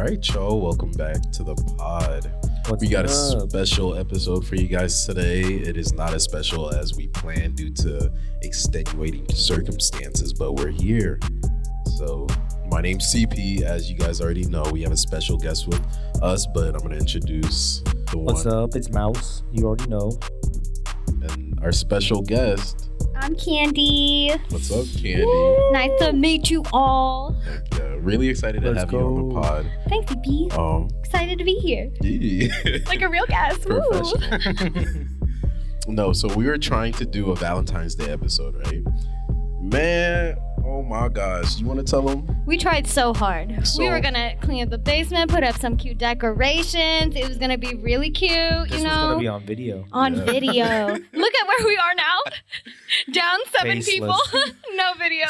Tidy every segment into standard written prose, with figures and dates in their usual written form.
right, y'all. Welcome back to the pod. We got a special episode for you guys today. It is not as special as we planned due to extenuating circumstances, but we're here. So, my name's CP. As you guys already know, we have a special guest with us, but I'm going to introduce the one. What's up? It's Mouse. You already know. And our special guest. I'm Candy. What's up, Candy? Nice to meet you all. Yeah, really excited to have you on the pod. Thanks, CP. Excited to be here. Yeah. Like a real guest. Professional. No, so we were trying to do a Valentine's Day episode, right? Man, oh my gosh. You want to tell them? We tried so hard. We were going to clean up the basement, put up some cute decorations. It was going to be really cute, This was going to be on video. Video. Look at where we are now. Down 7 people. No video.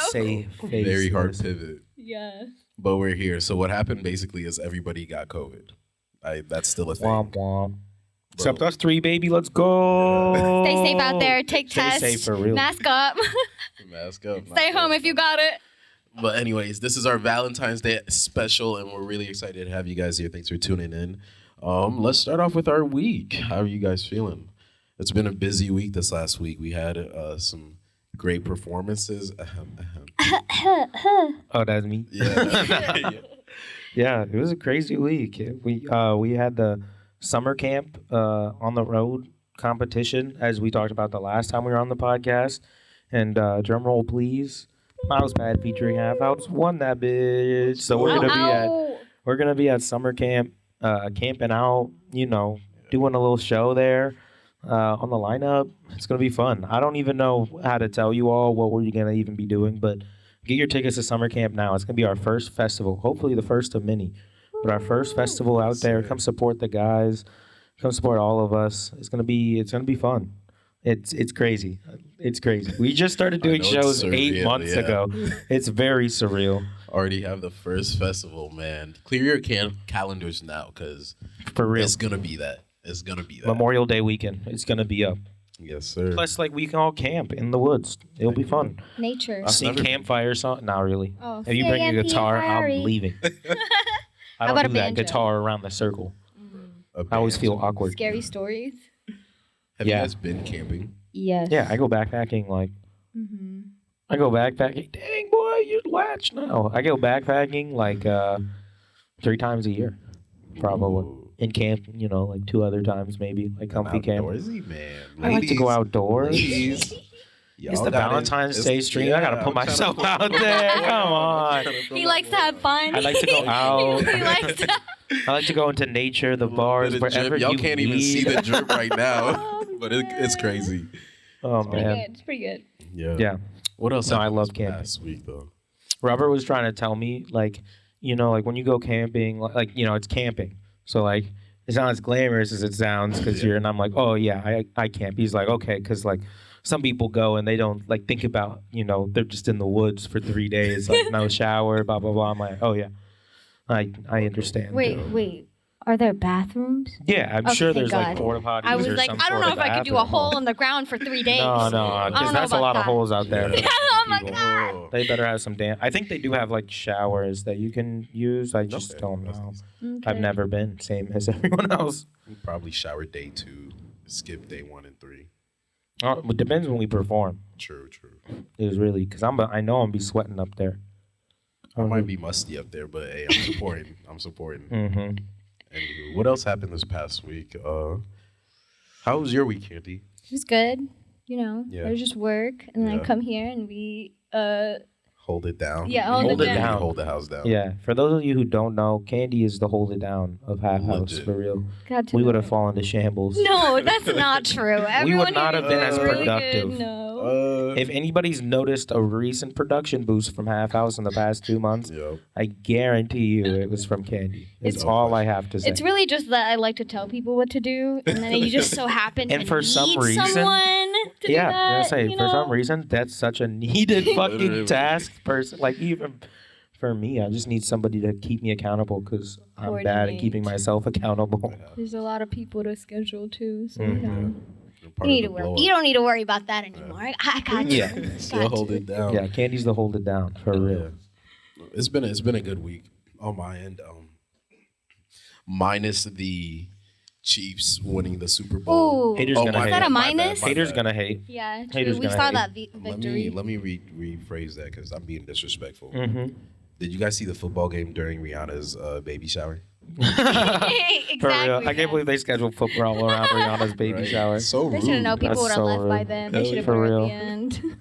Very hard pivot. Yeah. But we're here. So what happened basically is everybody got COVID. That's still a thing. Womp womp. Except us 3, baby. Let's go. Stay safe out there. Take tests. Stay safe for real. Mask up. Mask up. Stay home if you got it. But anyways, this is our Valentine's Day special, and we're really excited to have you guys here. Thanks for tuning in. Let's start off with our week. How are you guys feeling? It's been a busy week this last week. We had some great performances. Oh, that's me? Yeah. Yeah, it was a crazy week. We had the summer camp on the road competition, as we talked about the last time we were on the podcast. And drum roll, please. Mousepad featuring Half House won that bitch. So we're gonna be at summer camp, camping out. Doing a little show there on the lineup. It's gonna be fun. I don't even know how to tell you all what we're gonna even be doing, but get your tickets to summer camp now. It's gonna be our first festival, hopefully the first of many. But our first festival out there. Come support the guys. Come support all of us. It's gonna be fun. It's crazy. It's crazy. We just started doing shows 8 months ago. It's very surreal. Already have the first festival, man. Clear your calendars now, because for real, it's gonna be that. It's gonna be that. Memorial Day weekend. It's gonna be up. Yes, sir. Plus, we can all camp in the woods. It'll be fun. Nature. Sing campfire song. Not really. Oh, if you bring a guitar, I'm leaving. I don't do that guitar around the circle. I always feel awkward. Scary stories. Have you guys been camping? Yes. Yeah, I go backpacking I go backpacking. Dang, boy, you're latched now. I go backpacking 3 times a year, probably. Ooh. In camp, 2 other times maybe, comfy camp. Outdoorsy, man. I like to go outdoors. Ladies, it's the Valentine's Day stream. I gotta put myself out there. Come on. He likes to have fun. I like to go out. He likes to. I like to go into nature, the bars, wherever y'all you can't even see the drip right now, but it's crazy. Oh man, It's pretty good. Yeah. What else? No, I love camping. Last week though. Robert was trying to tell me, when you go camping, it's camping. So it's not as glamorous as it sounds and I'm like, oh yeah, I camp. He's like, okay, because some people go and they don't think about, they're just in the woods for 3 days, no shower, blah blah blah. I'm like, oh yeah, I understand. Wait. Are there bathrooms? Yeah, I'm sure there's porta potties. I was like, I don't know if I could do a hole in the ground for 3 days. No, because that's a lot of holes out there. Yeah. Oh my god. They better have some I think they do have showers that you can use. I just don't know. Okay. I've never been, same as everyone else. We probably shower day 2, skip day 1 and 3. It depends when we perform. True. It was really because I know I'm be sweating up there. I might be musty up there, but hey, I'm supporting. Mm-hmm. Anywho, what else happened this past week? How was your week, Candy? It was good. It was just work, and then I come here and we hold it down. Yeah, hold it down. Hold the house down. Yeah, for those of you who don't know, Candy is the hold it down of Half House for real. We would have fallen to shambles. No, that's not true. We would not have been as really productive. Good. No. If anybody's noticed a recent production boost from Half House in the past 2 months, I guarantee you it was from Candy. It's all I have to say. It's really just that I like to tell people what to do, and then you just so happen to for some reason, someone to do that. For some reason, that's such a needed fucking task. Even for me, I just need somebody to keep me accountable because I'm bad at keeping myself accountable. There's a lot of people to schedule too, so You need to worry. You don't need to worry about that anymore. I got you. Yeah, still hold it down. Yeah, Candy's the hold it down for real. It's been a good week on my end. minus the Chiefs winning the Super Bowl. Ooh. Haters gonna Is hate. that a minus? Haters gonna hate. Yeah, true. Haters We gonna saw hate. that victory. Let me rephrase that because I'm being disrespectful. Mm-hmm. Did you guys see the football game during Rihanna's baby shower? Exactly. For real, I can't believe they scheduled football around Rihanna's baby Right. shower. So They rude. should have known people That's would have so left by rude. then. They should have For put her at real. the end.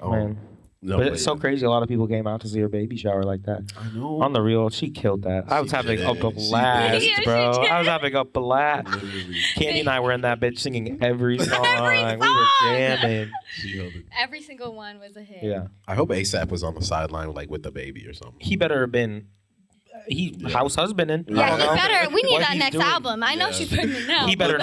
Oh, Man. no, But it's so crazy. A lot of people came out to see her baby shower like that. I know. On the real, she killed that. I was She having a did. blast, She did. bro. Yeah, she I was having a blast. Literally. Candy and I were in that bitch singing every song. Every We were song. jamming. She held it. Every single one was a hit. Yeah. I hope ASAP was on the sideline like with the baby or something. He better have been house husbanding. I Yeah, don't he know. better. We need What that he's next doing. album. I know Yeah. she's pregnant now. He better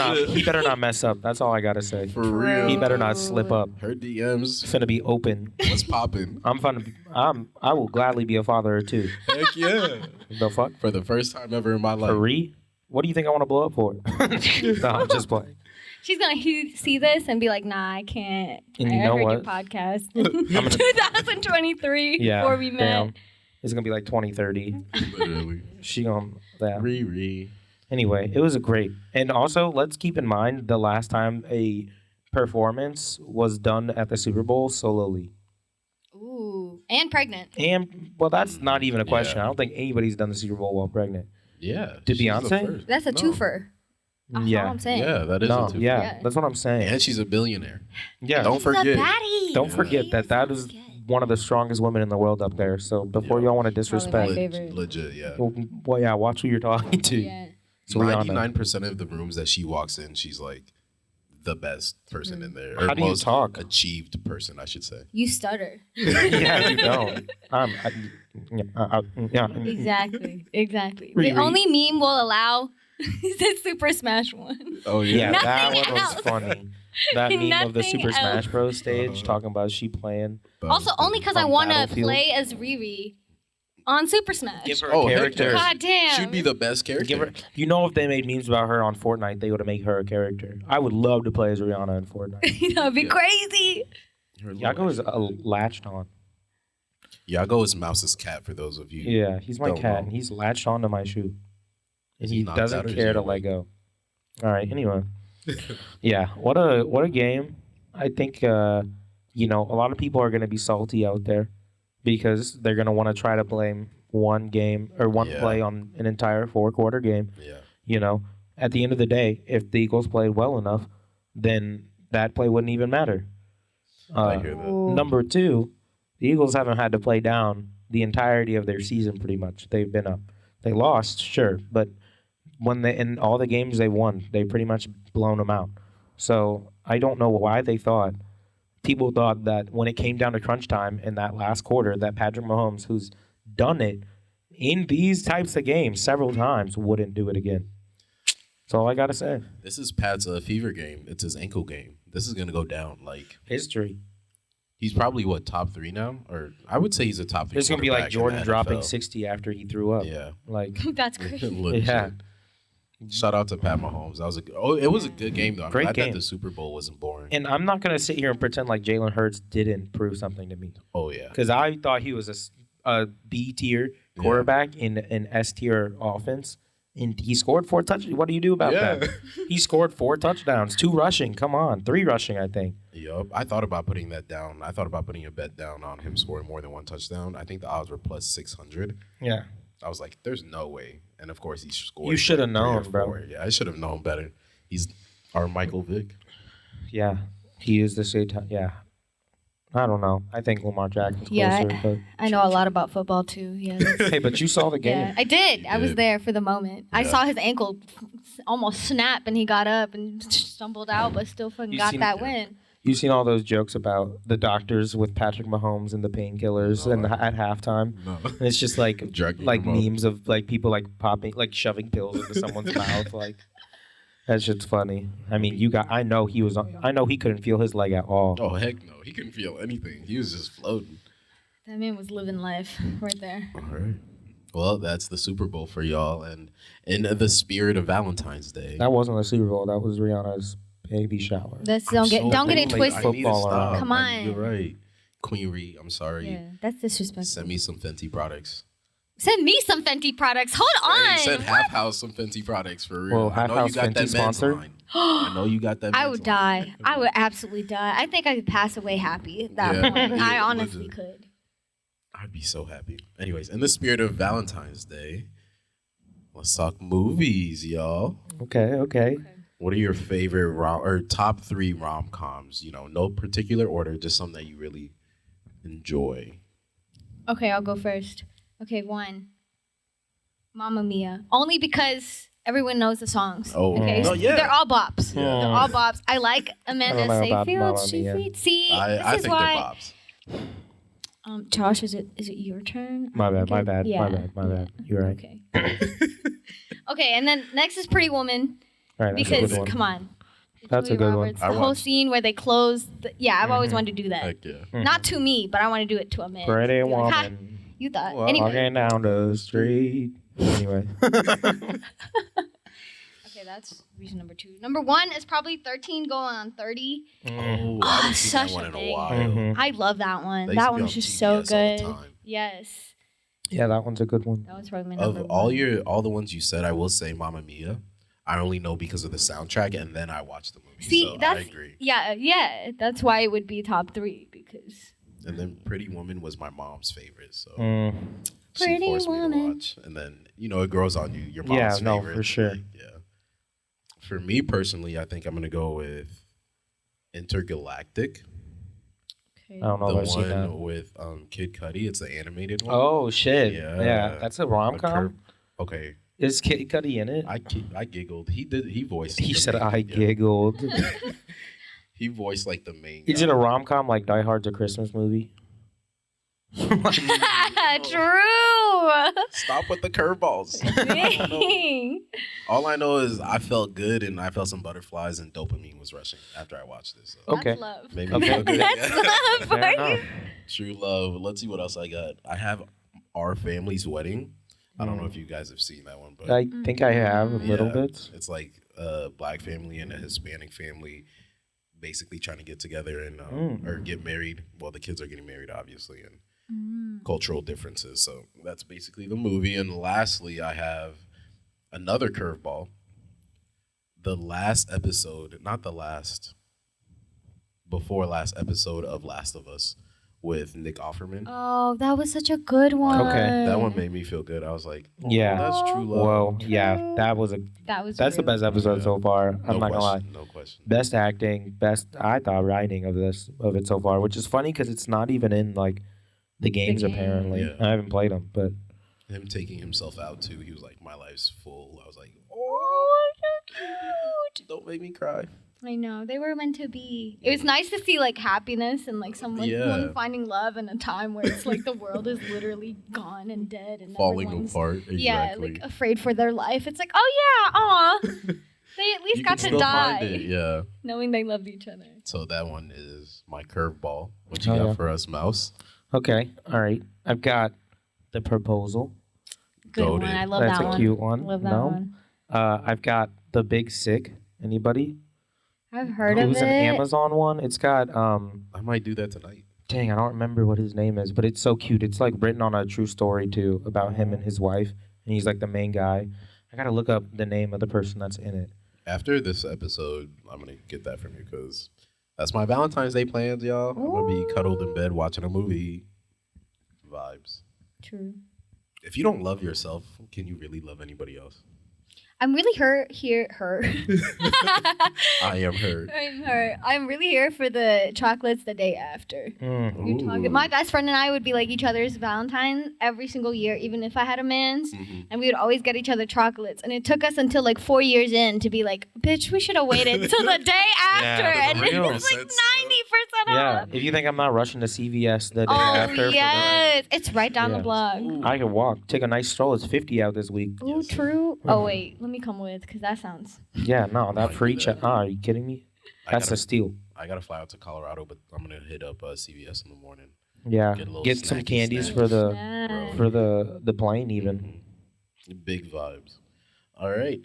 not mess up. That's all I gotta say. For real. He better not slip up. Her DMs. It's finna be open. What's popping? I will gladly be a father too. Heck yeah. The fuck? For the first time ever in my life. For Ree? What do you think I want to blow up for? No, I'm just playing. She's gonna see this and be like, "Nah, I can't." And I you know heard your what? podcast. gonna- 2023. Yeah. Before we met. Damn. It's gonna be like 2030. Literally. She gonna that. Riri. Anyway, it was a great. And also, let's keep in mind the last time a performance was done at the Super Bowl solely. Ooh, and pregnant. And well, that's not even a question. Yeah. I don't think anybody's done the Super Bowl while pregnant. Yeah. Did she's the Beyonce? first. That's a No. twofer. That's Yeah. all I'm saying. Yeah, that is No, a two. yeah, that's what I'm saying. And she's a billionaire. Yeah, Don't She's forget. a baddie. don't forget that is one of the strongest women in the world up there. So before Yeah. y'all want to Probably disrespect, my favorite. Legit, yeah. well, yeah, watch who you're talking to. Yeah. So Rihanna. 99% of the rooms that she walks in, she's like the best person in there. How Or do you most talk? achieved person, I should say. You stutter. Yeah, you don't. Yeah. Exactly. Riri. The only meme we'll allow is the Super Smash one. Oh, Yeah, that Nothing one was else. funny. That meme of the Nothing Super Smash else. Bros. Stage talking about she playing. Also, only because I On want to Battlefield. play as Riri on Super Smash. Give her Oh, a heck character. yeah. God damn. She'd be the best character. Give her, you know, if they made memes about her on Fortnite, they would have made her a character. I would love to play as Rihanna in Fortnite. That'd be Yeah. crazy. Her little Yago is action. latched on. Yago is Mouse's cat, for those of you. Yeah, he's my Don't cat, know. and he's latched onto my shoe. And Is he he knocked doesn't out or is care he to awake? let go. All right. Anyway, yeah. What a game. I think a lot of people are going to be salty out there because they're going to want to try to blame one game or one Yeah. play on an entire 4-quarter game. Yeah. You know, at the end of the day, if the Eagles played well enough, then that play wouldn't even matter. I hear that. Number two, the Eagles haven't had to play down the entirety of their season pretty much. They've been up. They lost, sure, but in all the games they won, they pretty much blown them out. So I don't know why people thought that when it came down to crunch time in that last quarter, that Patrick Mahomes, who's done it in these types of games several times, wouldn't do it again. That's all I got to say. This is Pat's fever game. It's his ankle game. This is going to go down. Like, History. he's probably, top 3 now? Or I would say he's a top 3 It's going to be like quarterback in Jordan the dropping NFL. 60 after he threw up. Yeah. Like, That's crazy. Legit. yeah. Shout out to Pat Mahomes. It was a good game, though. I'm Great glad game. that the Super Bowl wasn't boring. And I'm not going to sit here and pretend like Jalen Hurts didn't prove something to me. Oh, yeah. Because I thought he was a B-tier quarterback in an S-tier offense. And he scored 4 touchdowns. What do you do about that? He scored 4 touchdowns, 2 rushing. Come on, 3 rushing, I think. Yup. I thought about putting that down. I thought about putting a bet down on him scoring more than 1 touchdown. I think the odds were plus 600. Yeah. I was like, there's no way. And, of course, he scored. You should have 3 or known, bro. 4. Yeah, I should have known better. He's our Michael Vick. Yeah. He is the same time. Yeah. I don't know. I think Lamar Jackson's Yeah, closer. I know a lot about football too. Yeah. But hey, but you saw the game. Yeah, I did. I was did. there for the moment. I Yeah. saw his ankle almost snap, and he got up and stumbled out, but still fucking You got seen- that yeah. win. You've seen all those jokes about the doctors with Patrick Mahomes and the painkillers and at halftime. No. And it's just like Dragging like him up. memes of like people like popping like shoving pills into someone's mouth. Like that shit's funny. I mean, I know he couldn't feel his leg at all. Oh, heck no. He couldn't feel anything. He was just floating. That man was living life right there. All right. Well, that's the Super Bowl for y'all. And in the spirit of Valentine's Day. That wasn't a Super Bowl. That was Rihanna's baby shower. Don't get it late twisted. football around. Come on. You're right. Queen Ree, I'm sorry. Yeah, that's disrespectful. Send me some Fenty products. Send me some Fenty products. Hold Hey, on. said Half House some Fenty products for real. Well, Half I know House you got Fenty that men's sponsor? line. I know you got that. I men's would line. die. I would absolutely die. I think I could pass away happy at that Yeah. point. I Yeah, honestly legit. could. I'd be so happy. Anyways, in the spirit of Valentine's Day, let's talk movies, y'all. Okay. What are your favorite top 3 rom-coms? You know, no particular order, just something that you really enjoy. Okay, I'll go first. Okay, 1. Mamma Mia. Only because everyone knows the songs. Oh, okay? no, yeah. They're all bops. Yeah. They're all bops. I like Amanda I don't know about Mamma Seyfried. Mia. See, I this is think why. they're bops. Josh, is it your turn? My bad. Yeah. My bad. You're right. Okay. Okay, and then next is Pretty Woman. All right, that's a Because, good one. come on. That's a Julia good one. Roberts, I The whole watched- scene where they close. I've always wanted to do that. Heck yeah. Not to me, but I want to do it to a man. Pretty Be like, "Ha, woman. you thought. Well, Anyway. Walking down the street. Anyway. Okay, that's reason number 2. Number 1 is probably 13 going on 30. Oh, I Oh, haven't seen that such one a in a banger. while. Mhm. I love that one. That used That to be one was on just so TBS all the good. time. Yes. Yeah, that one's a good one. That was probably my Of number all 1. all the ones you said, I will say Mamma Mia. I only know because of the soundtrack, and then I watched the movie. See, so that's I agree. yeah. That's why it would be top 3 because And then Pretty Woman was my mom's favorite, so she Pretty forced me to Woman. watch. And then it grows on you. Your mom's Yeah, favorite. no, for sure. Yeah. For me personally, I think I'm gonna go with Intergalactic, okay. I don't know the if I've seen that. one with Kid Cudi. It's the animated one. Oh, shit. Yeah. Yeah. That's a rom A com? curve- Okay, Is Kid Cudi in it? I giggled. He voiced. He the said main- I yeah. giggled. He voiced like the main. Is guy. it a rom com like Die Hard's a Christmas movie? True. Stop with the curveballs. Dang. All I know is I felt good and I felt some butterflies and dopamine was rushing after I watched this. So Okay. That's love. maybe Okay. feel good. That's love for Fair you. enough. True love. Let's see what else I got. I have Our Family's Wedding. I don't know if you guys have seen that one, but I think I have a little yeah, bit. It's like a black family and a Hispanic family basically trying to get together and or get married. Well, the kids are getting married, obviously, and cultural differences. So that's basically the movie. And lastly, I have another curveball. The last episode, not the last, before last episode of Last of Us with Nick Offerman. Oh, that was such a good one. Okay. That one made me feel good. I was like, oh, Yeah. that's true love. Whoa, yeah, that was that's the best episode so far. I'm not gonna lie. No question. Best acting, best I thought writing of it so far, which is funny because it's not even in like the games game. apparently. Yeah. I haven't played them, but Him taking himself out too. He was like, my life's full. I was like, Oh, so cute. don't make me cry. I know they were meant to be. It was nice to see like happiness and like someone Yeah. finding love in a time where it's like the world is literally gone and dead and Falling everyone's, apart. Exactly. Yeah, like afraid for their life. It's like, oh yeah, aw. They at least You got can to still die, find it, yeah. knowing they loved each other. So that one is my curveball. What you Oh, got yeah. for us, Mouse? okay, all right. I've got The Proposal. Good Goated. one. I love That's that a one. cute one. Love that No? one. I've got The Big Sick. Anybody? I've heard It of was it. an Amazon one. It's got I might do that tonight. dang, I don't remember what his name is, but it's so cute. It's like written on a true story too about him and his wife, and he's like the main guy. I gotta look up the name of the person that's in it. After this episode, I'm going to get that from you because that's my Valentine's Day plans, y'all. I'm going to be cuddled in bed watching a movie. Vibes. True. If you don't love yourself, can you really love anybody else? I'm really hurt. I am hurt. I'm hurt. I'm really here for the chocolates the day after. You're talking. Ooh. My best friend and I would be like each other's Valentine every single year, even if I had a man's. Mhm. And we would always get each other chocolates. And it took us until like 4 years in to be like, bitch, we should have waited till the day after. Yeah, and for it real. was like 90% Yeah, off. if you think I'm not rushing to CVS the day Oh, after, yes. It's right down the Yeah. block. I can walk. Take a nice stroll. It's 50 out this week. Ooh, Yes. true. Oh, wait. Let me come with, because that sounds... Yeah, no, that Might free do check. that. Are you kidding me? That's a steal. I got to fly out to Colorado, but I'm going to hit up CVS in the morning. Yeah, Get a little get some snacky candies snack. for the Nice. for the plane even. Big vibes. All right.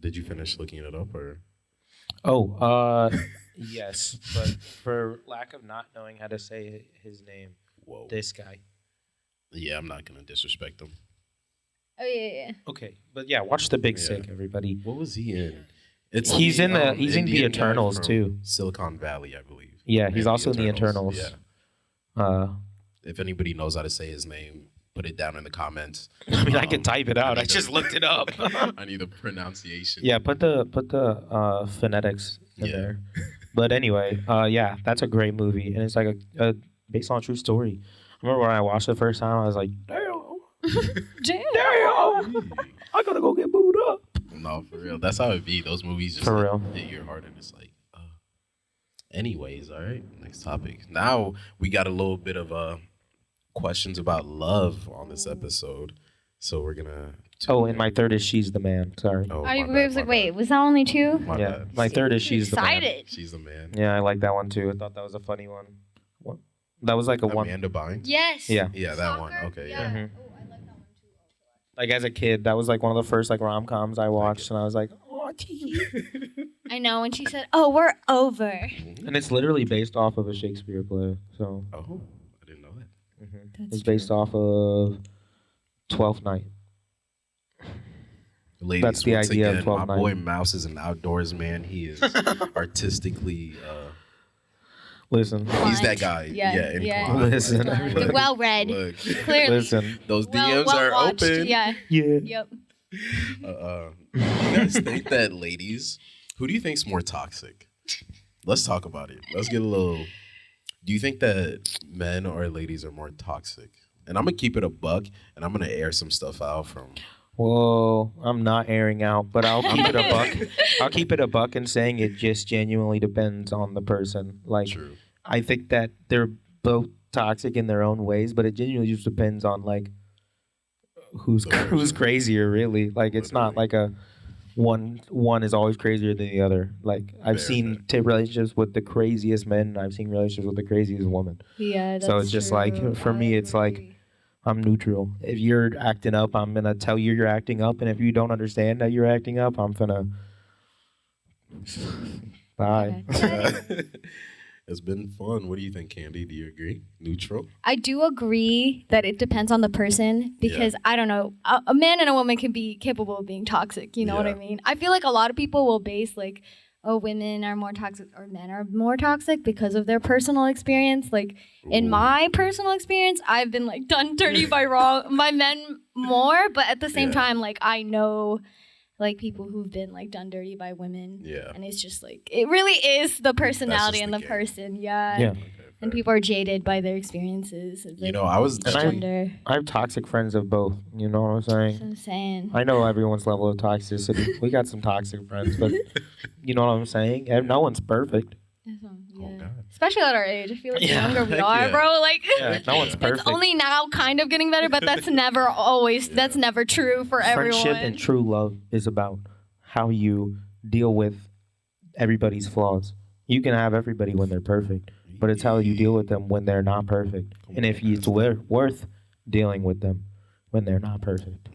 Did you finish looking it up or? Oh, yes, but for lack of not knowing how to say his name, Whoa. this guy. Yeah, I'm not gonna disrespect him. Oh yeah. Okay, but yeah, watch The Big Yeah. Sick, everybody. What was he in? He's in the Indian guy Eternals from too. Silicon Valley, I believe. Yeah, he's also in the Eternals. Yeah. If anybody knows how to say his name, put it down in the comments. I mean, I can type it out. I just looked it up. I need the pronunciation. Yeah, put the phonetics in there. But anyway, yeah, that's a great movie, and it's like a based on a true story. I remember when I watched it the first time, I was like, damn, I gotta go get booed up. No, for real. That's how it be. Those movies just For real. hit your heart, and it's like, anyways, all right. Next topic. Now we got a little bit of questions about love on this episode, so we're gonna. Oh, and my third is She's the Man. Sorry. Oh, I my was bad, like, my wait, bad. was that only two? My Yeah, bad. my third is She's the Man. Excited. She's the man. Yeah, I like that one too. I thought that was a funny one. What? That was like a one. Amanda Bynes. Yes. Yeah. Yeah, that one. Okay, yeah. Mhm. Oh, I like that one too. Like as a kid, that was like one of the first like rom-coms I watched, and I was like, oh, gee. I know when she said, "Oh, we're over." And it's literally based off of a Shakespeare play. So Oh, I didn't know that. it's based off of Twelfth Night. Ladies, That's the once idea of again, 12 my Night. boy Mouse is an outdoors man. He is artistically. Listen, He's that guy. Yeah, inclined. Listen, Like, everybody. Well read. Look, Clearly. listen. those Well DMs are watched. open. Yeah. Yeah. Yep. Do you guys think that ladies, who do you think's more toxic? Let's talk about it. Let's get a little. Do you think that men or ladies are more toxic? And I'm gonna keep it a buck, and I'm gonna air some stuff out from. Well, I'm not airing out, but I'll keep it a buck. I'll keep it a buck and saying it just genuinely depends on the person. Like, True. I think that they're both toxic in their own ways, but it genuinely just depends on like who's crazier, really. Like, it's not like a one is always crazier than the other. Like, I've seen relationships with the craziest men, and I've seen relationships with the craziest women. Yeah. So it's just like, for me, it's like, I'm neutral. If you're acting up, I'm gonna tell you you're acting up, and if you don't understand that you're acting up, I'm gonna bye. It's been fun. What do you think, Candy? Do you agree? Neutral? I do agree that it depends on the person because I don't know, a man and a woman can be capable of being toxic. You know what I mean? I feel like a lot of people will base like, oh, women are more toxic or men are more toxic because of their personal experience. Like in my personal experience, I've been like done dirty by men more, but at the same time, like I know like people who've been like done dirty by women. Yeah. And it's just like it really is the personality and the game. person. Yeah. Yeah. And people are jaded by their experiences. Of, You know, I was gender. I have toxic friends of both. You know what I'm saying? That's what I'm saying. I know everyone's level of toxicity. We got some toxic friends, but you know what I'm saying? No one's perfect. That's what- Oh, yeah. God. Especially at our age. I feel like the Yeah. younger we Heck are, yeah. bro. Like Yeah, no one's perfect. it's only now kind of getting better, but that's never always that's never true for everyone. Friendship and true love is about how you deal with everybody's flaws. You can have everybody when they're perfect, but it's how you deal with them when they're not perfect. And if it's worth dealing with them when they're not perfect.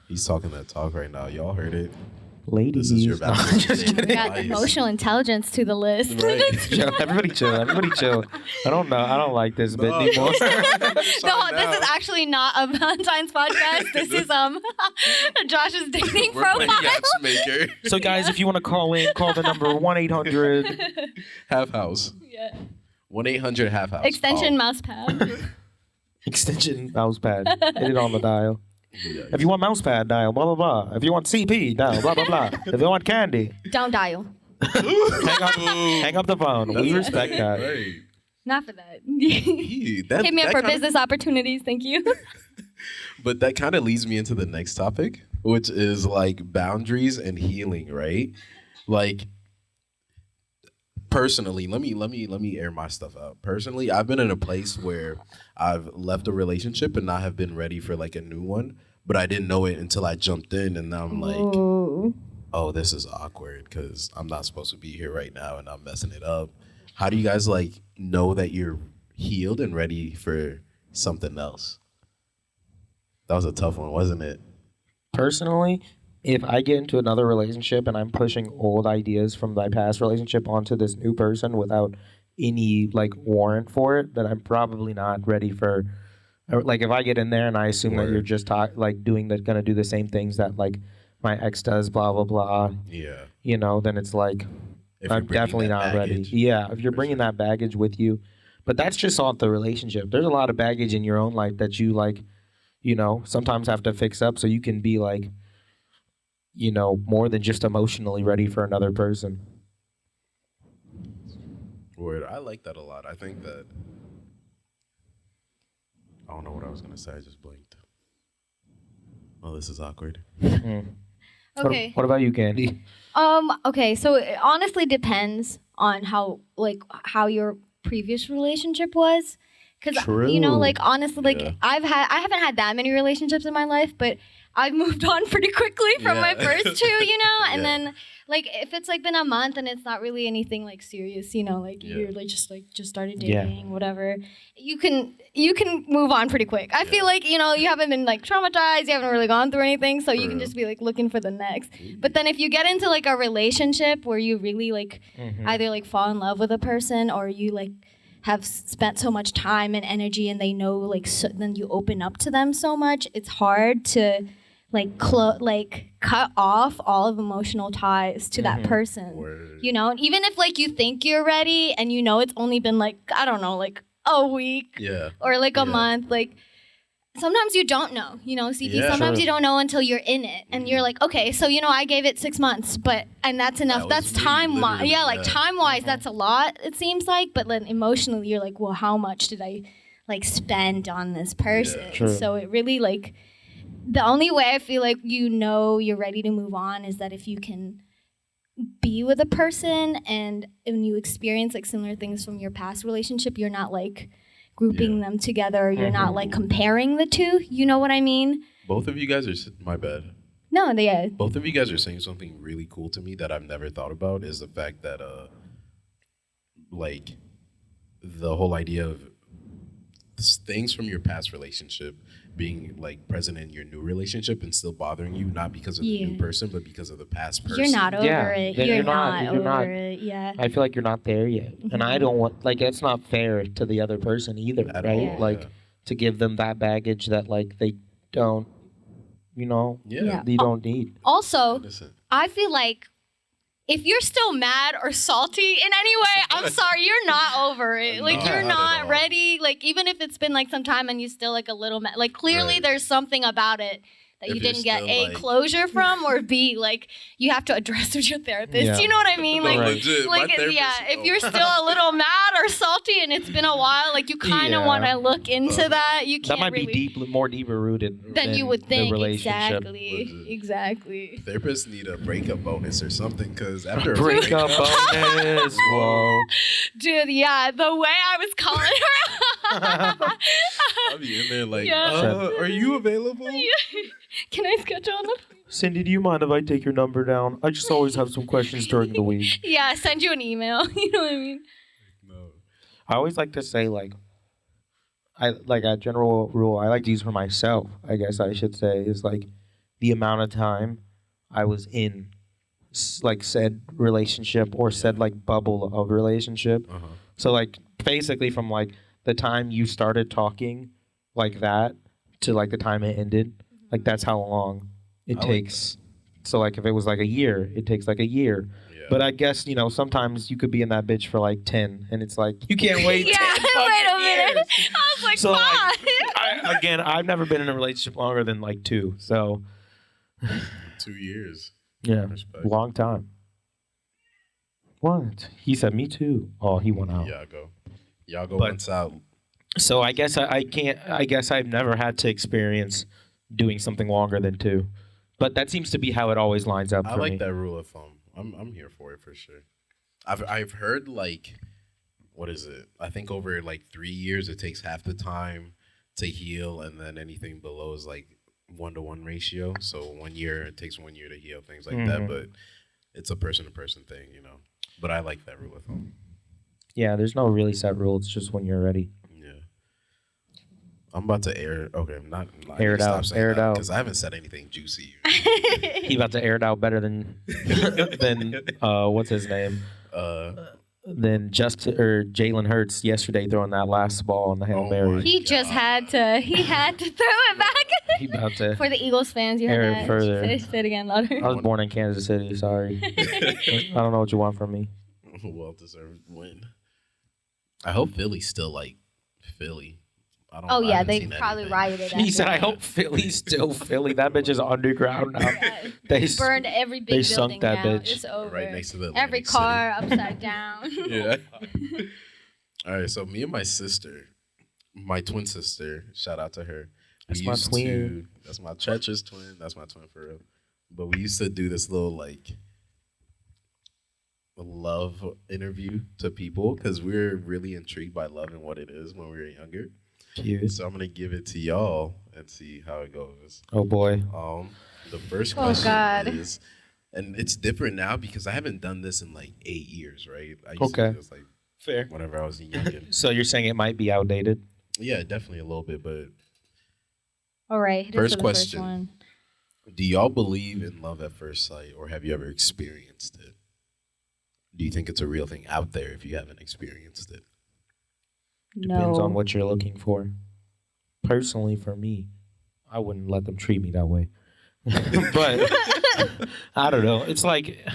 He's talking that talk right now. Y'all heard it. Ladies. This is your No, I'm Valentine's just Day. kidding. We got emotional intelligence to the list. Chill. Everybody chill. Everybody chill. I don't know. I don't like this bit No. anymore. No, this is actually not a Valentine's podcast. This is Josh's dating We're playing profile. matchmaker. So, guys, if you want to call in, call the number 1-800. Half house. Yeah. 1-800 half house. Extension Call. mouse pad. Extension mouse pad. Hit it on the dial. Yeah. If you want mouse pad, dial blah blah blah. If you want CP, dial blah blah blah. If you want candy, Don't dial. hang up the phone. We respect that. Right. Not for that. That, Hit me up that for kinda- business opportunities. Thank you. But that kind of leads me into the next topic, which is like boundaries and healing, right? Like personally, let me air my stuff out. Personally, I've been in a place where I've left a relationship and not have been ready for like a new one, but I didn't know it until I jumped in, and now I'm like, Ooh. oh, this is awkward because I'm not supposed to be here right now and I'm messing it up. How do you guys like know that you're healed and ready for something else? That was a tough one, wasn't it? Personally, if I get into another relationship and I'm pushing old ideas from my past relationship onto this new person without any like warrant for it, then I'm probably not ready for Or, like, if I get in there and I assume that Word. you're just gonna do the same things that like my ex does, blah blah blah. Yeah. You know, then it's like If you're I'm bringing definitely that not ready. baggage, Yeah, if you're for bringing sure. that baggage with you, but that's just off the relationship. There's a lot of baggage in your own life that you like, you know, sometimes have to fix up so you can be like, you know, more than just emotionally ready for another person. Word. I like that a lot. I think that. I don't know what I was gonna say. I just blinked. Oh, this is awkward. Okay. What about you, Candy? Okay, so it honestly depends on how your previous relationship was. Cause you know, True. like honestly, like Yeah. I haven't had that many relationships in my life, but I've moved on pretty quickly from my Yeah. first two, you know? And Yeah. then like if it's like been a month and it's not really anything like serious, you know, like Yeah. you're just started Yeah. dating, whatever, you can move on pretty quick. I feel Yeah. like, you know, you haven't been like traumatized, you haven't really gone through anything, so you can real. just be like looking for the next. But then if you get into like a relationship where you really like either like fall in love with a person or you like have spent so much time and energy and they know like then you open up to them so much, it's hard to like cut off all of emotional ties to that person. Word. You know, and even if like you think you're ready and you know it's only been like I don't know, like a week Yeah. or like a Yeah. month, like sometimes you don't know, you know, CP. Yeah. Sometimes True. you don't know until you're in it, and you're like, okay, so you know, I gave it 6 months, and that's enough. That was That's me, time. literally, Yeah, like yeah. time wise, that's a lot. It seems like, but then emotionally, you're like, well, how much did I like spend on this person? True. So it really like the only way I feel like you know you're ready to move on is that if you can be with a person and when you experience like similar things from your past relationship, you're not like grouping them together. You're not like comparing the two. You know what I mean? Both of you guys are. My bad. No, yeah. Both of you guys are saying something really cool to me that I've never thought about is the fact that like the whole idea of things from your past relationship being like present in your new relationship and still bothering you, not because of the new person, but because of the past person. You're not over Yeah, it. then You're, you're not, not- you're over not- it. Yeah. I feel like you're not there yet, and I don't want like it's not fair to the other person either, At right? all, Like yeah. to give them that baggage that like they don't, you know, Yeah. they don't need. Also, Listen. I feel like if you're still mad or salty in any way, I'm sorry, you're not over it. Like No, you're not at not all. ready. Like even if it's been like some time and you still like a little mad, like clearly Right. there's something about it that If you you're didn't get still, A, like- closure from, or B, like you have to address with your therapist. Yeah. You know what I mean? No, Like, legit, my like therapist- yeah, if oh. you're still a little mad or salty and it's been a while, like you kind of Yeah. want to look into that. You can't That might really, be more deeper rooted than you would the think. relationship. Exactly. Legit. Exactly. Therapists need a breakup bonus or something because after a Breakup breakup, bonus. Whoa. Dude, yeah, the way I was calling her. I'll be in there like, Yeah. are you available? Can I schedule them? Cindy, do you mind if I take your number down? I just always have some questions during the week. Yeah, send you an email. You know what I mean? No. I always like to say like a general rule I like to use for myself, I guess I should say, is like the amount of time I was in like said relationship or said like bubble of relationship. Uh-huh. So like basically from like the time you started talking like that to like the time it ended, like that's how long it I like takes. So like if it was like a year, it takes like a year. Yeah. But I guess, you know, sometimes you could be in that bitch for like 10 and it's like, you can't wait 10 Yeah, wait a fucking minute. years. I was like, So, like, fuck. Again, I've never been in a relationship longer than like 2. So 2 years. yeah, Respect. long time. What? He said me too. Oh, he went out. Y'all go But- once out. So I guess I can't. I guess I've never had to experience doing something longer than 2, but that seems to be how it always lines up I for like me. that rule of thumb. I'm here for it for sure. I've heard like, what is it? I think over like 3 years it takes half the time to heal, and then anything below is like 1-to-1 ratio. So 1 year it takes 1 year to heal, things like that. But it's a person to person thing, you know. But I like that rule of thumb. Yeah, there's no really set rule. It's just when you're ready. Yeah. I'm about to air. Okay, not Air it out, air it out. because I haven't said anything juicy. He about to air it out better than what's his name? than Jalen Hurts yesterday throwing that last ball on the Hail Mary. He just had to throw it back. He about to For the Eagles fans, you heard that. further. Say it again louder. I was born in Kansas City. Sorry, I don't know what you want from me. Well-deserved win. I hope Philly's still like Philly. Oh yeah, they probably rioted. He said, "I hope Philly's still Philly. That bitch is underground now. Yeah. They burned every big they building sunk that down. bitch. It's over. Right next to the every Atlantic car City. upside down. Yeah. All right, so me and my sister, my twin sister, shout out to her. That's my twin. That's my treacherous twin. That's my twin for real. But we used to do this little like love interview to people because we were really intrigued by love and what it is when we were younger. Cute. So I'm gonna give it to y'all and see how it goes. Oh boy. The first Oh, question God. is, and it's different now because I haven't done this in like 8 years, right? I used to Okay. do this like Fair. whenever I was young. So you're saying it might be outdated? Yeah, definitely a little bit. But All right. hit us First with the question. one. do y'all believe in love at first sight, or have you ever experienced it? Do you think it's a real thing out there if you haven't experienced it? Depends No. on what you're looking for. Personally, for me, I wouldn't let them treat me that way. But I don't know. It's like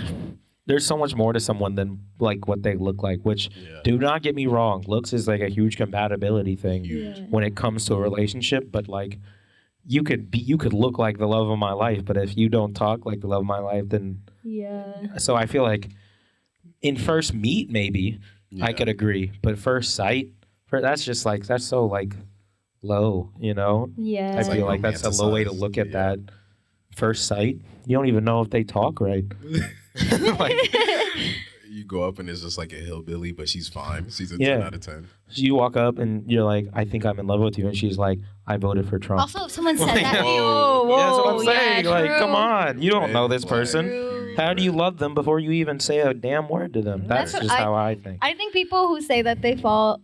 there's so much more to someone than like what they look like. Which, Yeah. do not get me wrong, looks is like a huge compatibility thing Huge. Yeah. when it comes to a relationship. But like, you could look like the love of my life, but if you don't talk like the love of my life, then Yeah. so I feel like in first meet maybe I Yeah. could agree, but first sight, that's just like that's so like low, you know. Yeah. I It's feel like like that's a low way to romanticized, look at yeah. that. First sight, you don't even know if they talk right. Like, You go up and it's just like a hillbilly, but she's fine. She's a Yeah. 10 out of 10. you walk up and you're like, I think I'm in love with you, and she's like, I voted for Trump. Also, if someone said Like, that, whoa. whoa, That's what I'm saying. Yeah, like, true. come on, you don't know this Red person. True. How do you love them before you even say a damn word to them? That's That's what just how I think. I think people who say that they fall,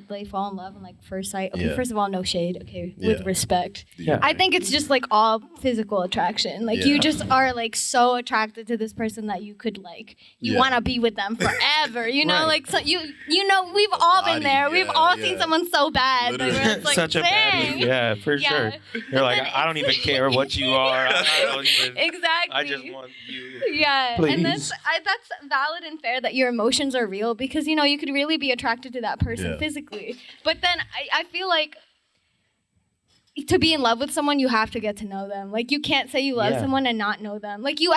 they fall in love in like first sight. Okay, Yeah. first of all, no shade. Okay, Yeah. with respect. Yeah. I think it's just like all physical attraction. Like Yeah. you just are like so attracted to this person that you could like you Yeah. want to be with them forever. You know, Right. like so you know we've all been body, there. We've yeah, all yeah. seen someone so bad. Like, Literally. where it's like, Such a dang. bad, yeah, for Yeah. sure. You're like, then I don't even it's- care what you are. I don't even. Exactly. I just want you. Yeah, Please. and that's valid and fair that your emotions are real because you could really be attracted to that person Yeah. physically, but then I feel like to be in love with someone you have to get to know them. Like you can't say you love Yeah. someone and not know them. Like and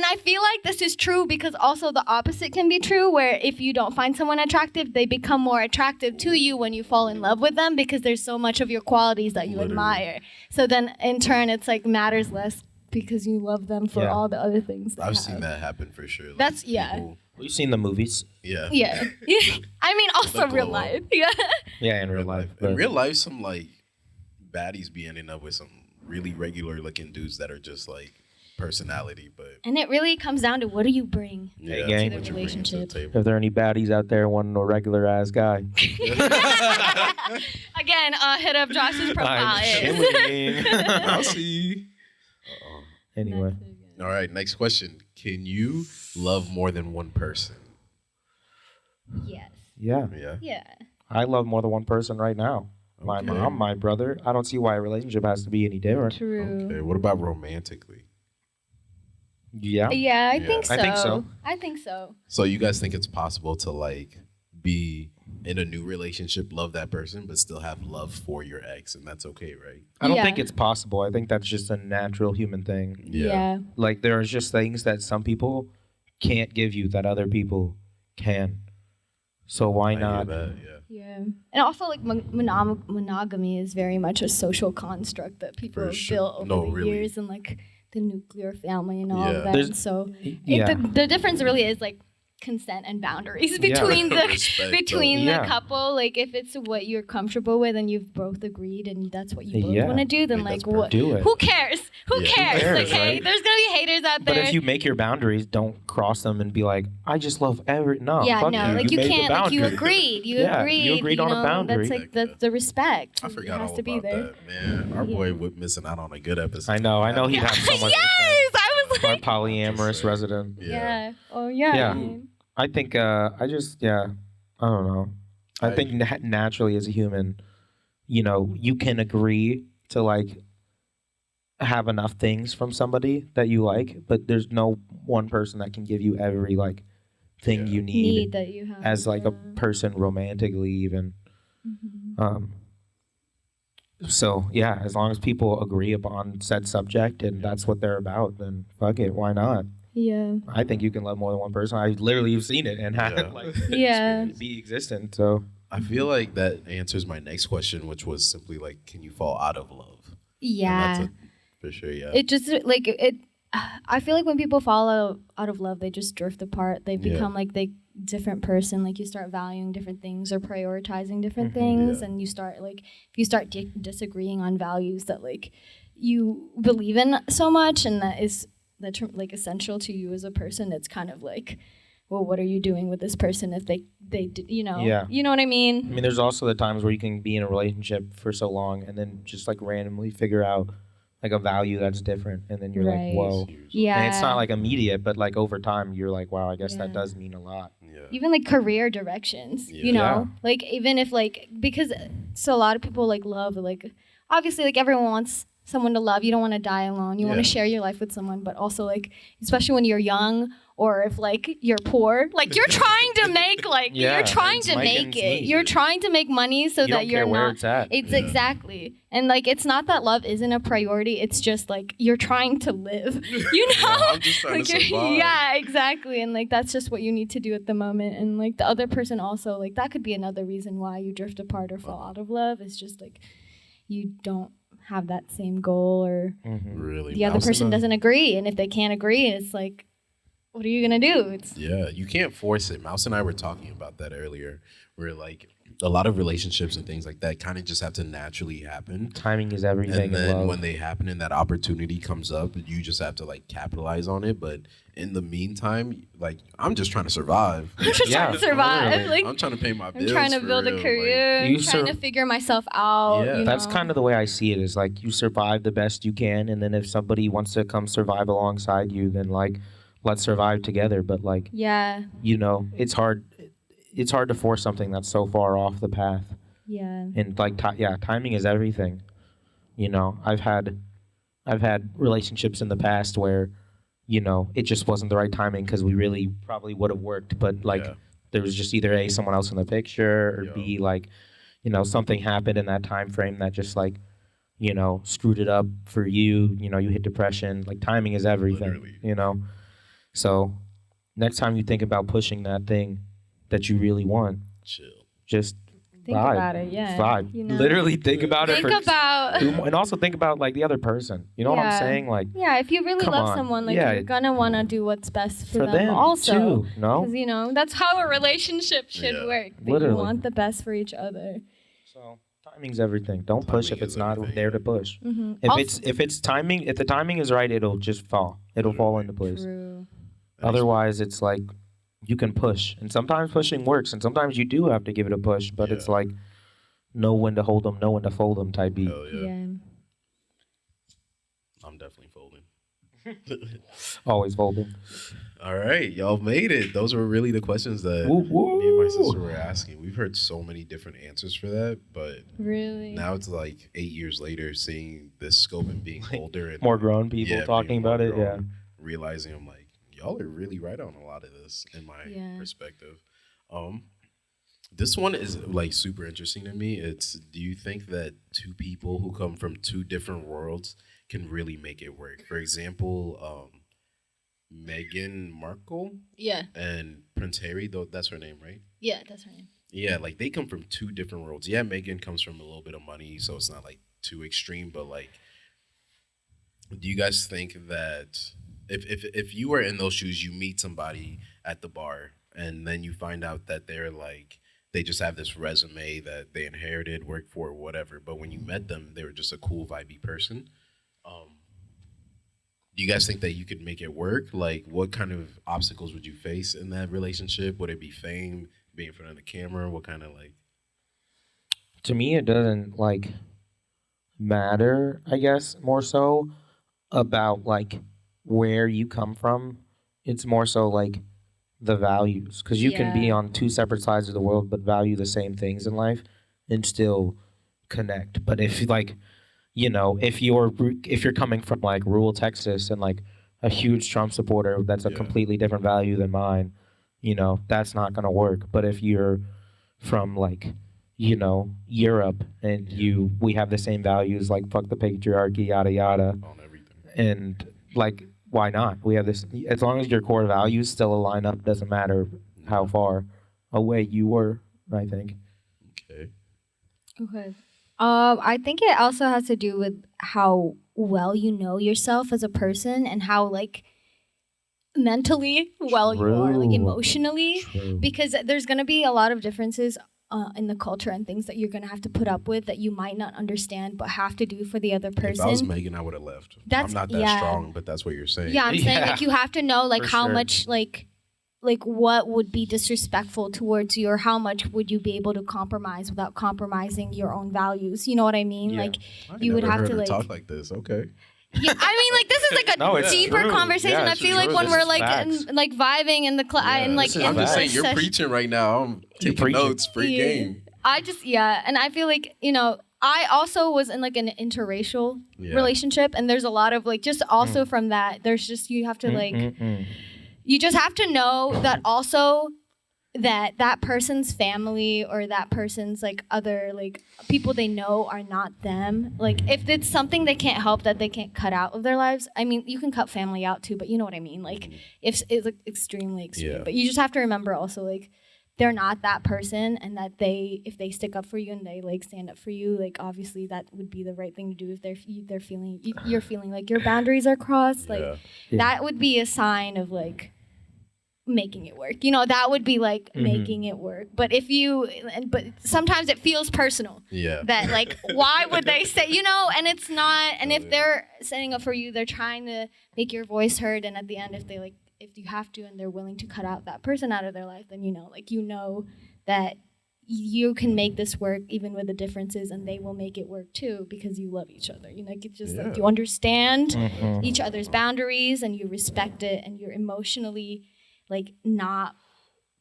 I feel like this is true because also the opposite can be true where if you don't find someone attractive, they become more attractive to you when you fall in love with them because there's so much of your qualities that you Literally. admire. So then in turn it's like matters less because you love them for Yeah. all the other things. they I've have. seen that happen for sure. Like, That's- yeah. people- We've seen the movies. Yeah. Yeah. I mean, also The real glow life. up. Yeah. Yeah, in real life. In but- real life, some like baddies be ending up with some really regular looking dudes that are just like personality, but And it really comes down to what do you bring? yeah, gang. what To the you bring to the relationship. table. If there are any baddies out there wanting a regular ass guy, Again, hit up Josh's profile. I'm chilling. I'll see. Anyway, All right, next question. Can you love more than one person? Yes. yeah, Yeah. Yeah. I love more than one person right now. My Okay. mom, my brother. I don't see why a relationship has to be any different. True. Okay. What about romantically? Yeah. Yeah, I Yeah. think so. I think so. I think so. So you guys think it's possible to like be in a new relationship, love that person, but still have love for your ex, and that's okay, right? I don't Yeah. think it's possible. I think that's just a natural human thing. Yeah. Like there are just things that some people can't give you that other people can. So why I hear not? that, yeah. Yeah. And also, like, monogamy is very much a social construct that people For have sure. built over No, the really. years and, like, the nuclear family and all Yeah. of that. There's- And so Yeah. the difference really is, like, consent and boundaries Yeah. between the Respect, between though. the Yeah. couple. Like if it's what you're comfortable with and you've both agreed and that's what you both Yeah. want to do, then I think like that's what? Do it. Who cares? Who Yeah. cares? cares, Okay, right? there's gonna be haters out But there. if you make your boundaries, don't cross them and be like, I just love every. No, yeah, fuck no, you. like you made the can't. Like you boundary. agreed. You Yeah, agreed. you agreed on a boundary. That's like the respect. I forgot it has all to be about there. that, man. Our Yeah. boy was missing out on a good episode. I know he'd have so much. to say. Yes, I was Our polyamorous resident. Yeah. Oh yeah. Yeah. I mean, I think I don't know. I think naturally as a human, you can agree to like have enough things from somebody that you like, but there's no one person that can give you every like thing you need that you have as like a person romantically even. So yeah, as long as people agree upon said subject and that's what they're about, then fuck it, why not? Yeah. I think you can love more than one person. I literally have seen it and had be existent. So I feel like that answers my next question, which was simply like, can you fall out of love? Yeah. And that's for sure. Yeah. It just like it. I feel like when people fall out of love, they just drift apart. They become like they different person. Like you start valuing different things or prioritizing different things, and you start like if you start disagreeing on values that like you believe in so much, and that is like essential to you as a person. It's kind of like, well, what are you doing with this person if they you know what I mean? I mean, there's also the times where you can be in a relationship for so long and then just like randomly figure out like a value that's different, and then you're like, whoa. Yeah. And it's not like immediate, but like over time, you're like, wow, I guess that does mean a lot. Yeah. Even like career directions, you know, like even if like because so a lot of people like love like obviously like everyone wants someone to love. You don't want to die alone. You want to share your life with someone, but also like especially when you're young or if like you're poor, like you're trying to make like you're trying to make it. You're trying to make money so that you're where not. it's at. It's exactly, and like it's not that love isn't a priority. It's just like you're trying to live. You know, I'm just trying like to survive. yeah, exactly, and like that's just what you need to do at the moment. And like the other person also like that could be another reason why you drift apart or fall out of love. It's just like you don't have that same goal or really the other person doesn't agree, and if they can't agree, it's like, what are you gonna do? You can't force it. Mouse and I were talking about that earlier. Where like a lot of relationships and things like that kind of just have to naturally happen. Timing is everything. And then when they happen and that opportunity comes up, you just have to like capitalize on it. But in the meantime, like I'm just trying to survive. I'm just trying to survive. Like, I'm trying to pay my bills. I'm trying to build a career. Like, I'm trying to figure myself out. Yeah. That's kind of the way I see it. Is like you survive the best you can, and then if somebody wants to come survive alongside you, then like let's survive together. But like it's hard. It's hard to force something that's so far off the path. Yeah. And like timing is everything. You know, I've had relationships in the past where, it just wasn't the right timing because we really probably would have worked, but like there was just either A, someone else in the picture, or B, like, something happened in that time frame that just like, screwed it up for you. You hit depression. Like timing is everything. Literally. So next time you think about pushing that thing that you really want, chill. Just think about it, vibe. Literally think about it. And also think about like the other person. You know what I'm saying? Like if you really love someone, like you're gonna want to do what's best for them also. Too, no? Because that's how a relationship should work. That you want the best for each other. So timing's everything. Don't push if it's not there to push. If the timing is right, it'll just fall. It'll fall into place. True. Otherwise, it's like you can push, and sometimes pushing works, and sometimes you do have to give it a push. But it's like know when to hold them, know when to fold them type beat. Yeah. I'm definitely folding. Always folding. All right, y'all made it. Those were really the questions that me and my sister were asking. We've heard so many different answers for that, but really now it's like 8 years later, seeing this scope and being older and more grown people talking about it. Realizing I'm like, y'all are really right on a lot of this in my perspective. This one is like super interesting to me. It's, do you think that two people who come from two different worlds can really make it work? For example, Meghan Markle and Prince Harry, though that's her name, right? Yeah, that's her name. Yeah, like they come from two different worlds. Yeah, Meghan comes from a little bit of money, so it's not like too extreme, but like, do you guys think that if you were in those shoes, you meet somebody at the bar and then you find out that they're like, they just have this resume that they inherited, worked for, whatever, but when you met them, they were just a cool, vibey person. Do you guys think that you could make it work? Like, what kind of obstacles would you face in that relationship? Would it be fame, being in front of the camera? What kind of like? To me, it doesn't like matter, I guess, more so about like where you come from. It's more so like the values, because you can be on two separate sides of the world but value the same things in life and still connect. But if like, you know, if you're coming from like rural Texas and like a huge Trump supporter that's a completely different value than mine, you know, that's not gonna work. But if you're from like, you know, Europe and we have the same values, like fuck the patriarchy, yada yada, On everything. and like, why not? We have this, as long as your core values still align up, doesn't matter how far away you were, I think. Okay. Okay. I think it also has to do with how well you know yourself as a person and how like mentally well you are, like emotionally, because there's gonna be a lot of differences in the culture and things that you're gonna have to put up with that you might not understand but have to do for the other person. If I was Megan, I would have left. I'm not that strong, but that's what you're saying. Yeah, I'm saying like you have to know like how much like what would be disrespectful towards you, or how much would you be able to compromise without compromising your own values. You know what I mean? Yeah. Like I you would never have heard to her like talk like this. Okay. Yeah, I mean, like this is like a No, it's deeper true. conversation. Yeah, I it's feel like true. when This we're is like facts. like vibing in the and like I'm in just the saying, you're session. preaching right now. I'm taking preaching. notes. Free game. I just and I feel like, you know, I also was in like an interracial relationship, and there's a lot of like just also from that there's just you have to like you just have to know that also that person's family or that person's like other like people they know are not them. Like if it's something they can't help that they can't cut out of their lives. I mean, you can cut family out too, but you know what I mean. Like if it's like extremely extreme, but you just have to remember also like they're not that person, and that if they stick up for you and they like stand up for you, like obviously that would be the right thing to do. If they're feeling you're feeling like your boundaries are crossed, like that would be a sign of like making it work. You know, that would be like making it work. But but sometimes it feels personal. Yeah. That like, why would they say, you know, and it's not, and if they're standing up for you, they're trying to make your voice heard. And at the end, if you have to, and they're willing to cut out that person out of their life, then, you know that you can make this work even with the differences, and they will make it work too, because you love each other. You know, like it's just like you understand each other's boundaries, and you respect it, and you're emotionally like not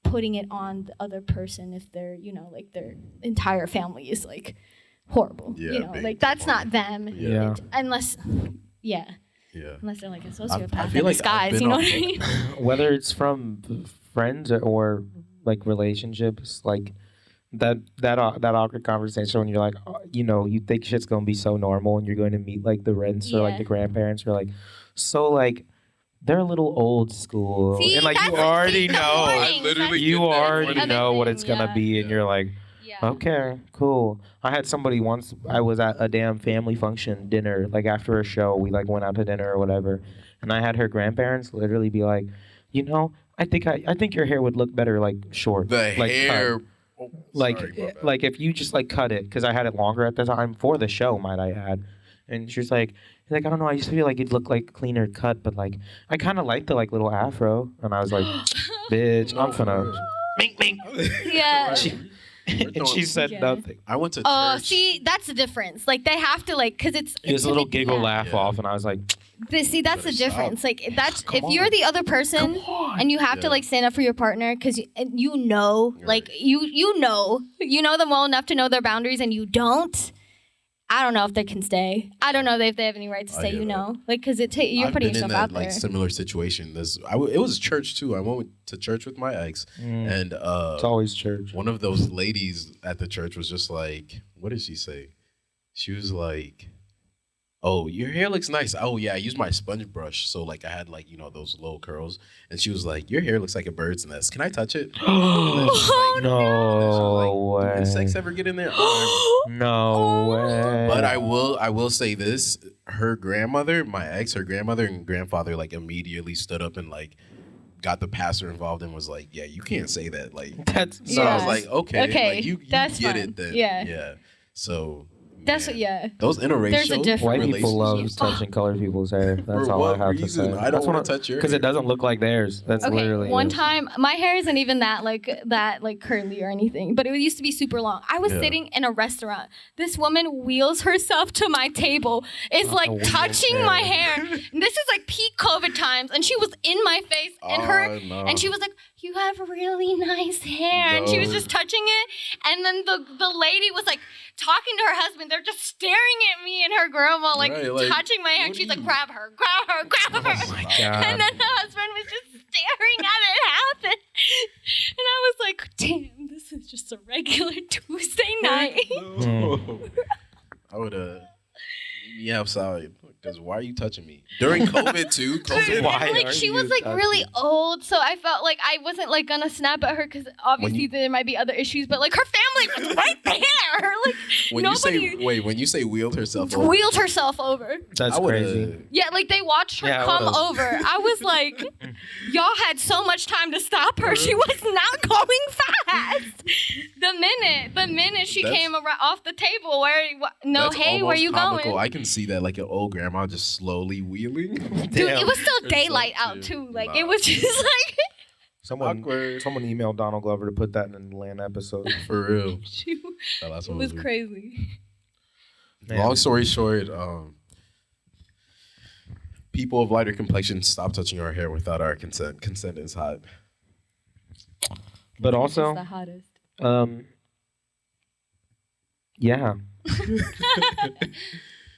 putting it on the other person if they're, you know, like their entire family is like horrible. You know, like that's not them. Unless they're like a sociopath in disguise, you know what I mean? Whether it's from friends or like relationships, like that awkward conversation when you're like, you know, you think shit's gonna be so normal, and you're going to meet like the rents or like the grandparents, you're like, so like they're a little old school. See, and like you already know, I literally you already know what it's thing, gonna be, and you're like, okay, cool. I had somebody once, I was at a damn family function dinner, like after a show, we like went out to dinner or whatever, and I had her grandparents literally be like, you know, I think your hair would look better like short. The like hair. Cut. Like if you just like cut it, because I had it longer at the time for the show, might I add. And she's like, I don't know, I used to feel like it'd look like cleaner cut, but like I kind of like the like little afro. And I was like, bitch, I'm finna mink mink. Yeah. And she said nothing. I went to church. See, that's the difference. Like they have to like, cause it's a little giggle laugh off, and I was like, see, that's the difference. Like that's if you're the other person and you have to like stand up for your partner, because you know, like you know them well enough to know their boundaries, and you don't. I don't know if they can stay. I don't know if they have any right to say, you know, like, because you're putting yourself out there. I've been in that like similar situation. It was church too. I went to church with my ex, and it's always church. One of those ladies at the church was just like, what did she say? She was like, oh, your hair looks nice. Oh yeah, I used my sponge brush, so like I had like, you know, those low curls. And she was like, your hair looks like a bird's nest. Can I touch it? Oh, no way. Did insects ever get in there? No way. But I will say this: her grandmother, my ex, her grandmother and grandfather like immediately stood up and like got the pastor involved and was like, yeah, you can't say that. Like that's so I was like, okay, like, you that's get fine. it then. Yeah. So That's what, yeah. Those interracial There's a difference. White people love relationships. touching colored people's hair. That's For all what I have reason? to say. I don't want to touch your because hair. it doesn't look like theirs. That's Okay, literally one it. time, my hair isn't even that curly or anything, but it used to be super long. I was sitting in a restaurant. This woman wheels herself to my table. It's like touching my hair. And this is like peak COVID times, and she was in my face, and she was like, "You have really nice hair," and she was just touching it. And then the lady was like talking to her husband. They're just staring at me and her grandma, like touching my hair. And she's like, "Grab her, grab her, grab her." Oh my God. And then the husband was just staring at it happen. And I was like, damn, this is just a regular Tuesday night. No. I would meet me outside. Because why are you touching me? During COVID too? Like she was like really old, so I felt like I wasn't like gonna snap at her because obviously there might be other issues, but like her family was right there. Like when you say wheeled herself over. Wheeled herself over. That's crazy. Yeah, like they watched her come over. I was like, y'all had so much time to stop her. She was not going fast. The minute she came off the table, where you comical. going? I can see that, like an old grandma just slowly wheeling. Dude, it was still daylight out too. Like it was just like someone emailed Donald Glover to put that in the land episode. For real. It was crazy. Long story short, people of lighter complexion, stop touching our hair without our consent. Consent is hot. But also, the hottest. Yeah.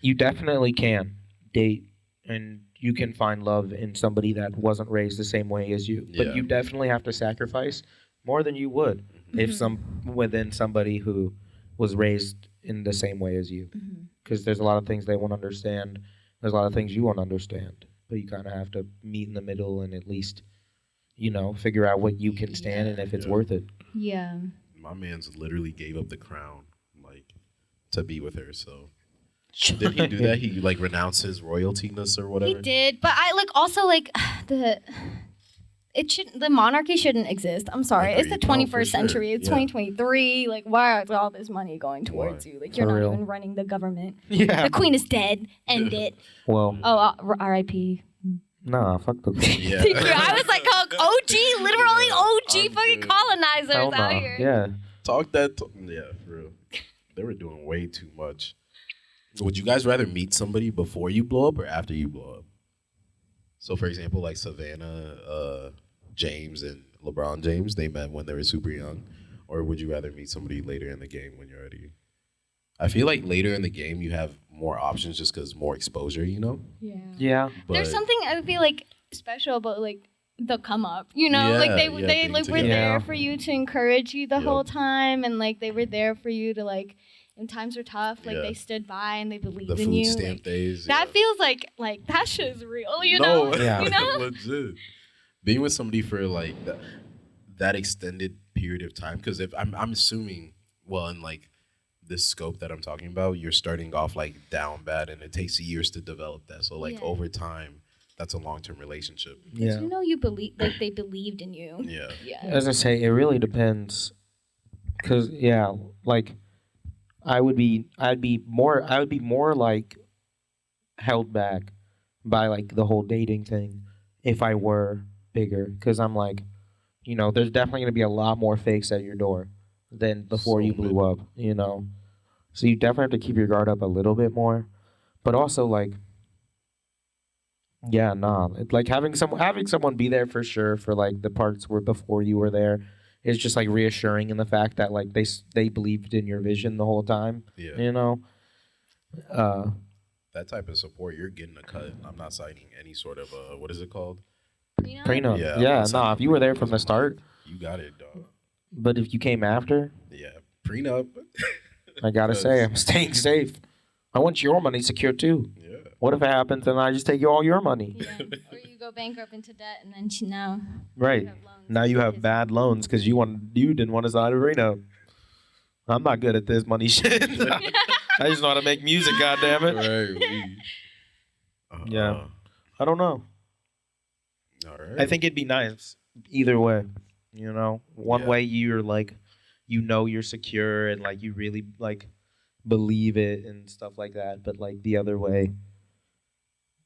You definitely can date and you can find love in somebody that wasn't raised the same way as you. But you definitely have to sacrifice more than you would if somebody who was raised in the same way as you. Because there's a lot of things they won't understand. There's a lot of things you won't understand. But you kind of have to meet in the middle and at least, figure out what you can stand and if it's worth it. Yeah. My man's literally gave up the crown, to be with her, so... Did he do that? He renounced his royaltiness or whatever. He did, but I the monarchy shouldn't exist. I'm sorry, it's the 21st century. It's 2023. Like, why is all this money going towards you? Like, you're not even running the government. Yeah, the queen is dead. End it. Well. R.I.P. Nah, fuck the queen. Yeah. I was like, OG, literally OG fucking colonizers out here. Yeah. Yeah, for real. They were doing way too much. Would you guys rather meet somebody before you blow up or after you blow up? So, for example, like Savannah, James, and LeBron James, they met when they were super young. Or would you rather meet somebody later in the game when you're already... I feel like later in the game you have more options just because more exposure, Yeah. Yeah. But there's something I feel like special about the come up, Yeah, like they being were together. there for you to encourage you the whole time, and like they were there for you to when times were tough, they stood by and they believed in you. The food stamp days. That feels like that shit is real, No, Yeah. legit. Being with somebody for that extended period of time, because if I'm assuming, in this scope that I'm talking about, you're starting off down bad, and it takes years to develop that. So over time, that's a long-term relationship. Yeah. You believe they believed in you. Yeah. Yeah. As I say, it really depends. Cause I'd be more held back by the whole dating thing if I were bigger, because I'm there's definitely gonna be a lot more fakes at your door than before you blew up, So you definitely have to keep your guard up a little bit more, but also having someone be there for sure for the parts where before you were there. It's just reassuring in the fact that they believed in your vision the whole time. Yeah. That type of support, you're getting a cut. I'm not signing any sort of what is it called? Prenup. Yeah. If you were there from the start, you got it, dog. But if you came after, prenup. I gotta say, I'm staying safe. I want your money secure too. Yeah. What if it happens and I just take all your money? Yeah. Or you go bankrupt into debt and then now. Right. Now you have bad loans because you didn't want to sign a prenup. I'm not good at this money shit. I just know how to make music, goddammit. Right. Yeah. I don't know. All right. I think it'd be nice either way. One way you're you're secure and you really believe it and stuff like that. But like the other way,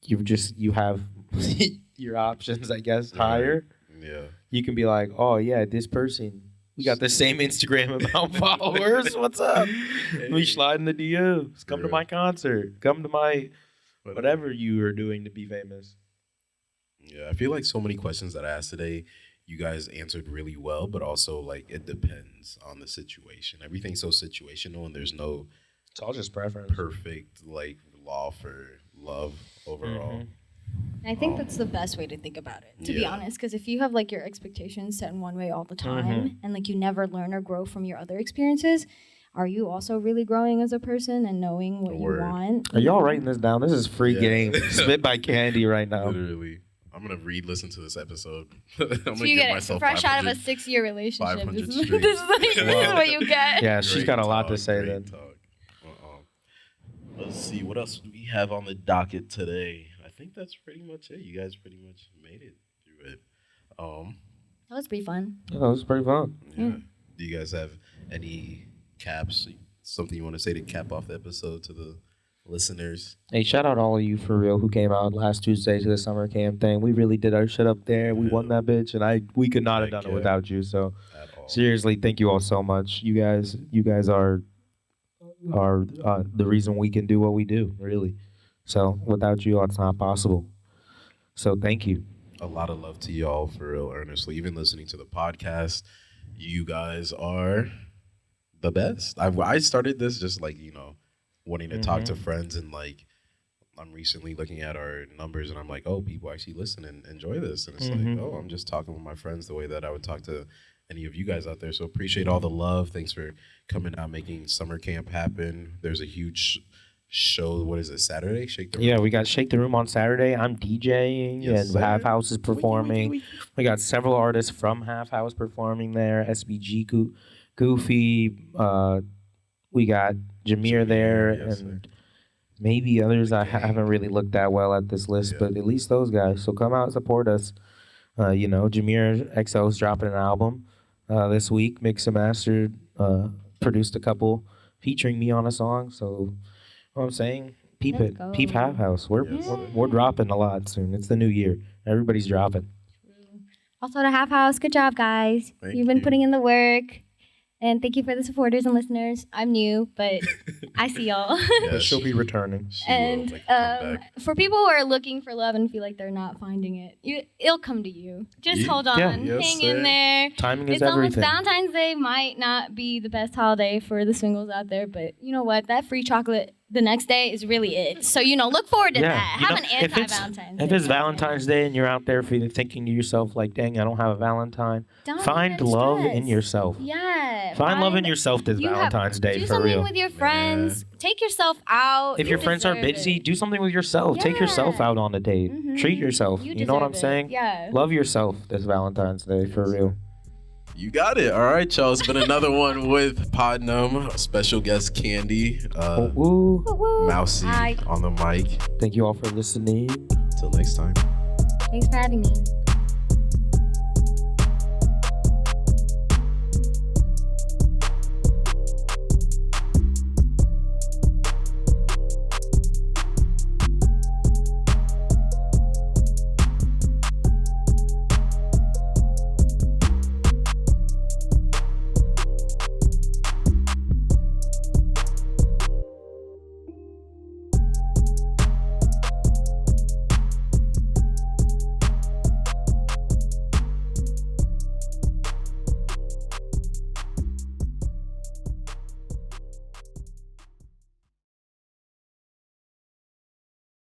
you have your options, I guess, higher. Yeah. You can be like, oh yeah, this person, we got the same Instagram amount followers. What's up? We slide in the DMs. Come to my concert. Come to my whatever you are doing to be famous. Yeah, I feel like so many questions that I asked today, you guys answered really well, but also like it depends on the situation. Everything's so situational, and there's no It's all just preference. perfect like law for love overall. Mm-hmm. I think that's the best way to think about it, to be honest. Because if you have like your expectations set in one way all the time, and like you never learn or grow from your other experiences, are you also really growing as a person and knowing what you want? Are y'all writing this down? This is free game. Spit by Candy right now. Literally. I'm gonna listen to this episode. I'm gonna So you give get myself fresh out of a 6-year relationship. 500 This is streams. this is what you get. Yeah, she's got a lot to say great then. talk. Let's see what else do we have on the docket today. I think that's pretty much it. You guys pretty much made it through it. That was pretty fun. Yeah, that was pretty fun. Yeah. Do you guys have any caps? Something you want to say to cap off the episode to the listeners? Hey, shout out all of you for real who came out last Tuesday to the summer camp thing. We really did our shit up there. We won that bitch, and we could not have done it without you. So seriously, thank you all so much. You guys are the reason we can do what we do, really. So without you, it's not possible. So thank you. A lot of love to y'all, for real, earnestly. Even listening to the podcast, you guys are the best. I started this just like, wanting to talk to friends, and like I'm recently looking at our numbers and I'm like, oh, people actually listen and enjoy this. And it's like, oh, I'm just talking with my friends the way that I would talk to any of you guys out there. So appreciate all the love. Thanks for coming out, making summer camp happen. There's a huge show. What is it, Saturday? Shake the Room? Yeah, we got Shake the Room on Saturday. I'm DJing, and Half House is performing. We got several artists from Half House performing there. SBG, Goofy. We got Jameer there, and maybe others. I haven't really looked that well at this list, but at least those guys. So come out and support us. Jameer XO's dropping an album this week, mixed and mastered, produced a couple featuring me on a song. So, what I'm saying, peep Half House. We're dropping a lot soon. It's the new year. Everybody's dropping. Also to Half House, good job, guys. You've been putting in the work. And thank you for the supporters and listeners. I'm new, but I see y'all. Yeah, she'll be returning. And for people who are looking for love and feel like they're not finding it, it'll come to you. Just hold on. Hang in there. Timing is everything. Almost Valentine's Day might not be the best holiday for the singles out there, but you know what? That free chocolate the next day is really it. So, look forward to that. Have an anti-Valentine's Day. If it's Valentine's Day and you're out there thinking to yourself, like, dang, I don't have a Valentine, find love in yourself. Yeah. Find love in yourself this Valentine's Day, for real. Do something with your friends. Yeah. Take yourself out. If your friends are busy, do something with yourself. Yeah. Take yourself out on a date. Treat yourself. You know what I'm saying? Yeah. Love yourself this Valentine's Day, for real. You got it. All right, y'all. It's been another one with Podnum. Special guest Candy. Mousy on the mic. Thank you all for listening. Till next time. Thanks for having me.